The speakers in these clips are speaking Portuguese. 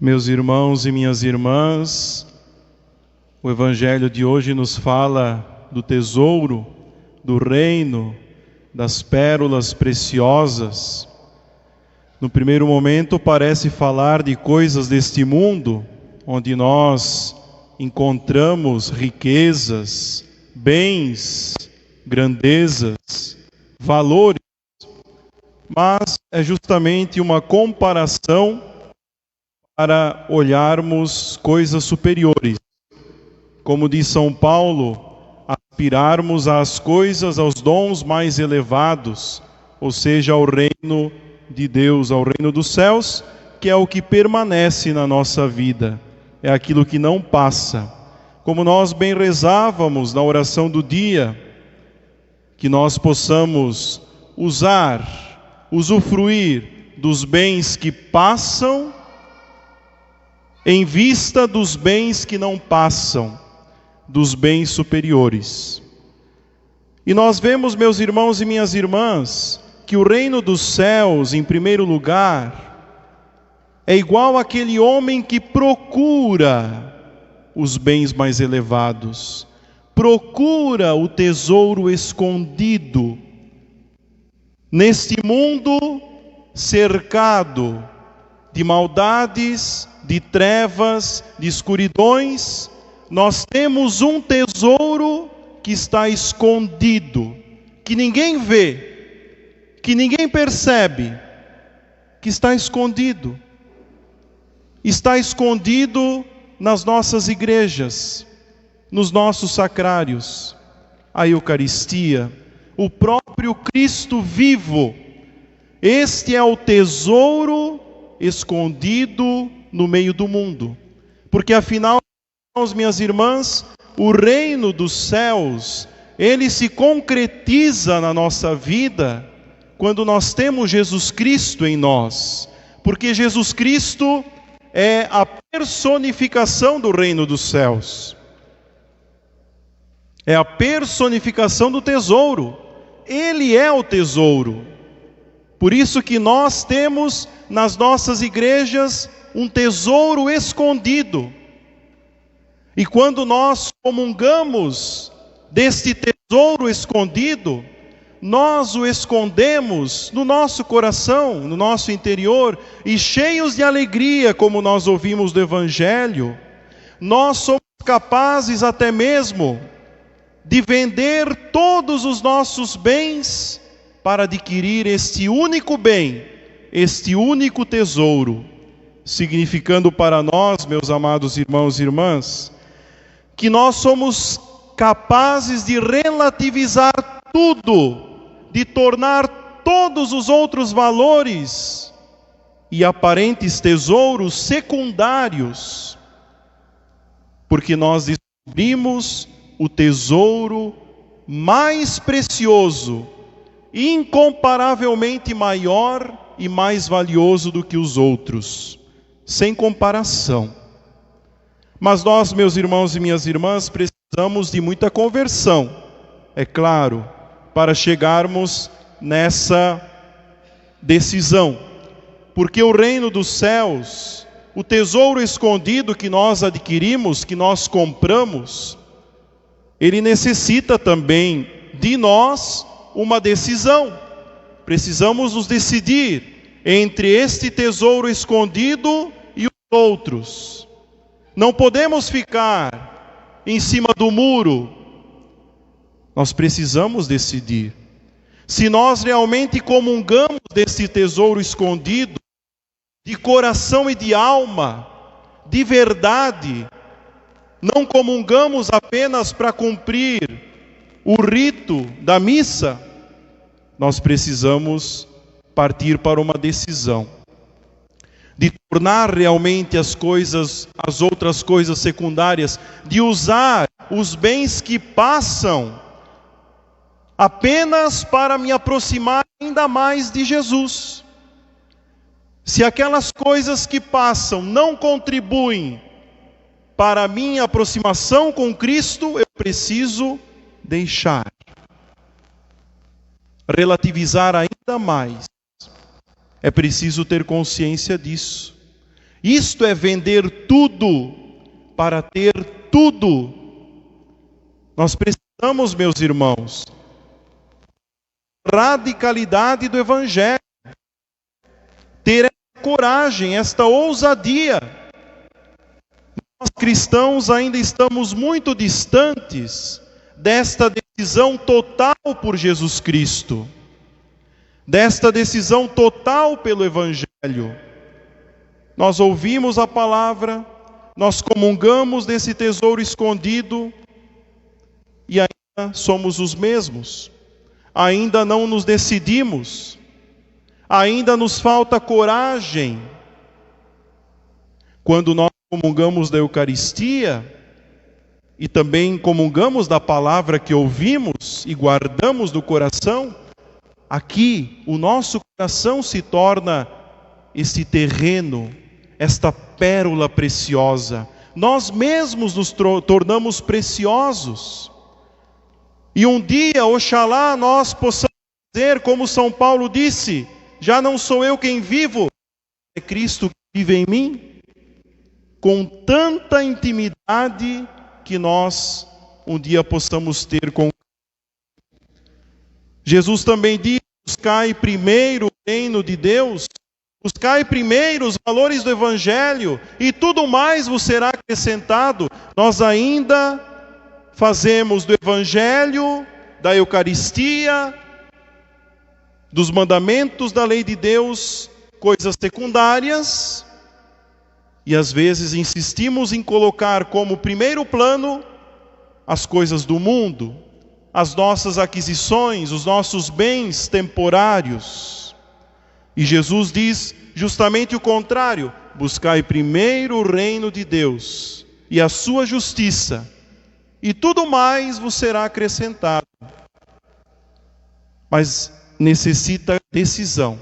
Meus irmãos e minhas irmãs, o Evangelho de hoje nos fala do tesouro, do reino, das pérolas preciosas. No primeiro momento parece falar de coisas deste mundo, onde nós encontramos riquezas, bens, grandezas, valores, mas é justamente uma comparação para olharmos coisas superiores. Como diz São Paulo, aspirarmos às coisas, aos dons mais elevados, ou seja, ao reino de Deus, ao reino dos céus, que é o que permanece na nossa vida, é aquilo que não passa. Como nós bem rezávamos na oração do dia, que nós possamos usufruir dos bens que passam, em vista dos bens que não passam, dos bens superiores. E nós vemos, meus irmãos e minhas irmãs, que o reino dos céus, em primeiro lugar, é igual àquele homem que procura os bens mais elevados, procura o tesouro escondido, neste mundo cercado de maldades, de trevas, de escuridões. Nós temos um tesouro que está escondido, que ninguém vê, que ninguém percebe, que está escondido. Está escondido nas nossas igrejas, nos nossos sacrários, a Eucaristia, o próprio Cristo vivo. Este é o tesouro escondido no meio do mundo. Porque afinal, minhas irmãs, o reino dos céus, ele se concretiza na nossa vida quando nós temos Jesus Cristo em nós. Porque Jesus Cristo é a personificação do reino dos céus. É a personificação do tesouro. Ele é o tesouro. Por isso que nós temos nas nossas igrejas um tesouro escondido. E quando nós comungamos deste tesouro escondido, nós o escondemos no nosso coração, no nosso interior, e cheios de alegria, como nós ouvimos do Evangelho, nós somos capazes até mesmo de vender todos os nossos bens para adquirir este único bem, este único tesouro, significando para nós, meus amados irmãos e irmãs, que nós somos capazes de relativizar tudo, de tornar todos os outros valores e aparentes tesouros secundários, porque nós descobrimos o tesouro mais precioso, incomparavelmente maior e mais valioso do que os outros, sem comparação. Mas nós, meus irmãos e minhas irmãs, precisamos de muita conversão, é claro, para chegarmos nessa decisão. Porque o reino dos céus, o tesouro escondido que nós adquirimos, que nós compramos, ele necessita também de nós uma decisão. Precisamos nos decidir entre este tesouro escondido e os outros. Não podemos ficar em cima do muro. Nós precisamos decidir. Se nós realmente comungamos desse tesouro escondido, de coração e de alma, de verdade, não comungamos apenas para cumprir o rito da missa, nós precisamos partir para uma decisão de tornar realmente as outras coisas secundárias, de usar os bens que passam apenas para me aproximar ainda mais de Jesus. Se aquelas coisas que passam não contribuem para a minha aproximação com Cristo, eu preciso deixar, relativizar ainda mais. É preciso ter consciência disso. Isto é vender tudo para ter tudo. Nós precisamos, meus irmãos, radicalidade do Evangelho, ter essa coragem, esta ousadia. Nós cristãos ainda estamos muito distantes desta decisão total por Jesus Cristo, desta decisão total pelo Evangelho. Nós ouvimos a palavra, nós comungamos desse tesouro escondido e ainda somos os mesmos. Ainda não nos decidimos, ainda nos falta coragem. Quando nós comungamos da Eucaristia e também comungamos da palavra que ouvimos e guardamos no coração, aqui o nosso coração se torna esse terreno, esta pérola preciosa. Nós mesmos nos tornamos preciosos. E um dia, oxalá, nós possamos dizer, como São Paulo disse, já não sou eu quem vivo, é Cristo que vive em mim. Com tanta intimidade que nós um dia possamos ter com Jesus. Também diz: buscai primeiro o reino de Deus, buscai primeiro os valores do Evangelho, e tudo mais vos será acrescentado. Nós ainda fazemos do Evangelho, da Eucaristia, dos mandamentos da lei de Deus, coisas secundárias, e às vezes insistimos em colocar como primeiro plano as coisas do mundo, as nossas aquisições, os nossos bens temporários. E Jesus diz justamente o contrário: buscai primeiro o reino de Deus e a sua justiça, e tudo mais vos será acrescentado. Mas necessita decisão,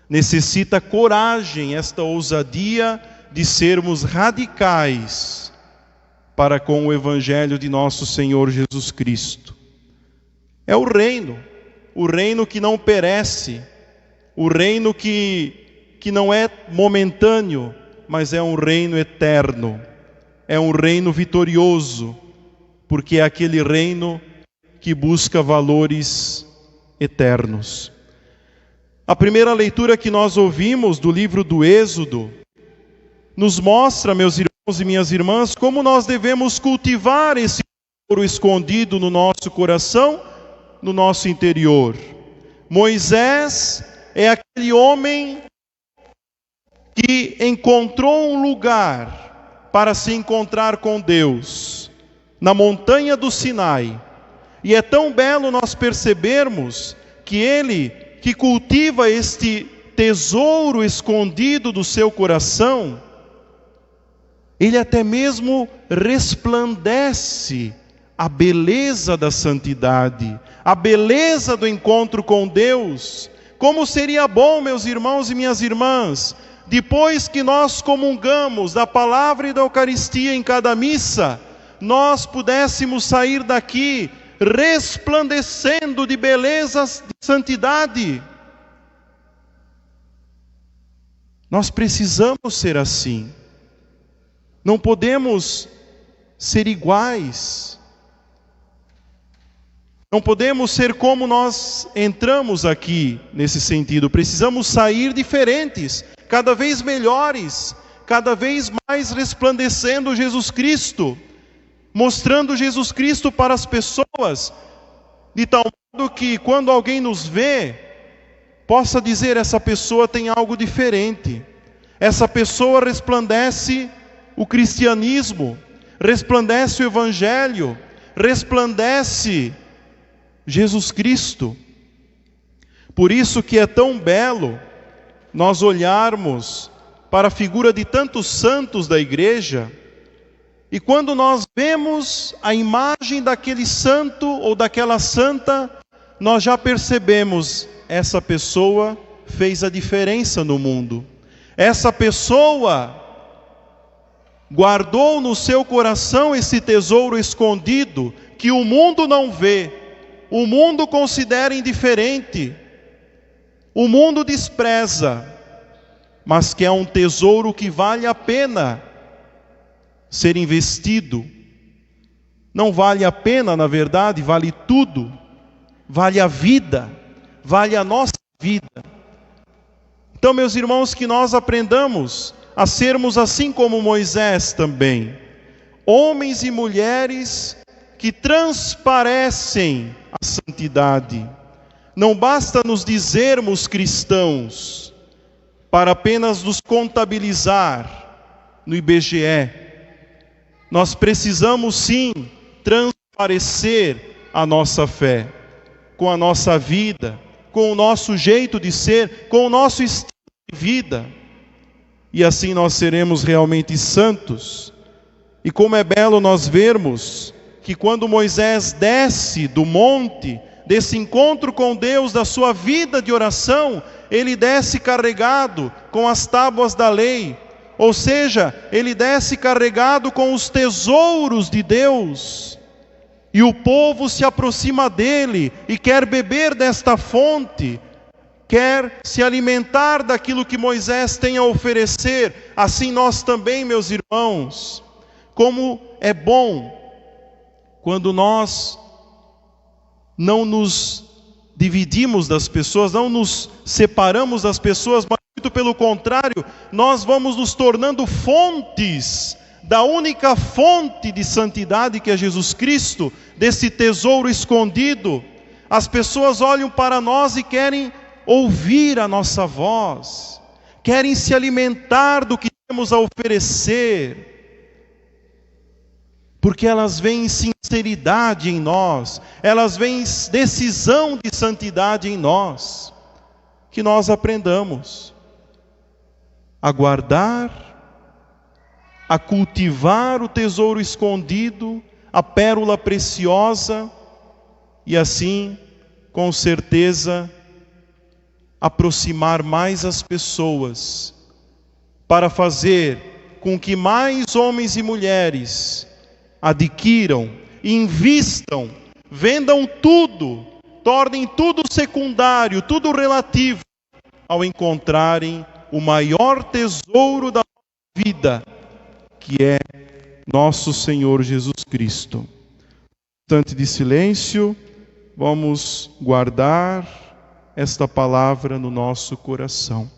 necessita coragem, esta ousadia de sermos radicais para com o Evangelho de nosso Senhor Jesus Cristo. É o reino que não perece, o reino que não é momentâneo, mas é um reino eterno, é um reino vitorioso, porque é aquele reino que busca valores eternos. A primeira leitura que nós ouvimos do livro do Êxodo nos mostra, meus irmãos e minhas irmãs, como nós devemos cultivar esse tesouro escondido no nosso coração, no nosso interior. Moisés é aquele homem que encontrou um lugar para se encontrar com Deus, na montanha do Sinai. E é tão belo nós percebermos que ele, que cultiva este tesouro escondido do seu coração, ele até mesmo resplandece a beleza da santidade, a beleza do encontro com Deus. Como seria bom, meus irmãos e minhas irmãs, depois que nós comungamos da palavra e da Eucaristia em cada missa, nós pudéssemos sair daqui resplandecendo de belezas de santidade. Nós precisamos ser assim. Não podemos ser iguais. Não podemos ser como nós entramos aqui nesse sentido. Precisamos sair diferentes, cada vez melhores, cada vez mais resplandecendo Jesus Cristo, mostrando Jesus Cristo para as pessoas, de tal modo que quando alguém nos vê, possa dizer: essa pessoa tem algo diferente, essa pessoa resplandece o cristianismo, resplandece o Evangelho, resplandece Jesus Cristo. Por isso que é tão belo nós olharmos para a figura de tantos santos da igreja, e quando nós vemos a imagem daquele santo ou daquela santa, nós já percebemos: essa pessoa fez a diferença no mundo. Essa pessoa guardou no seu coração esse tesouro escondido que o mundo não vê, o mundo considera indiferente, o mundo despreza. mas que é um tesouro que vale a pena ser investido. Não vale a pena, na verdade, vale tudo. Vale a vida, vale a nossa vida. Então, meus irmãos, que nós aprendamos a sermos assim como Moisés também. Homens e mulheres que transparecem a santidade. Não basta nos dizermos cristãos para apenas nos contabilizar no IBGE. Nós precisamos sim transparecer a nossa fé, com a nossa vida, com o nosso jeito de ser, com o nosso estilo de vida. E assim nós seremos realmente santos. E como é belo nós vermos que quando Moisés desce do monte, desse encontro com Deus, da sua vida de oração, ele desce carregado com as tábuas da lei. Ou seja, ele desce carregado com os tesouros de Deus. E o povo se aproxima dele e quer beber desta fonte, quer se alimentar daquilo que Moisés tem a oferecer. Assim nós também, meus irmãos, como é bom quando nós não nos dividimos das pessoas, não nos separamos das pessoas, mas muito pelo contrário, nós vamos nos tornando fontes da única fonte de santidade que é Jesus Cristo, desse tesouro escondido. As pessoas olham para nós e querem ouvir a nossa voz, querem se alimentar do que temos a oferecer, porque elas veem sinceridade em nós, elas veem decisão de santidade em nós. Que nós aprendamos a guardar, a cultivar o tesouro escondido, a pérola preciosa, e assim, com certeza, aproximar mais as pessoas, para fazer com que mais homens e mulheres adquiram, invistam, vendam tudo, tornem tudo secundário, tudo relativo, ao encontrarem o maior tesouro da vida, que é nosso Senhor Jesus Cristo. Instante de silêncio, vamos guardar esta palavra no nosso coração.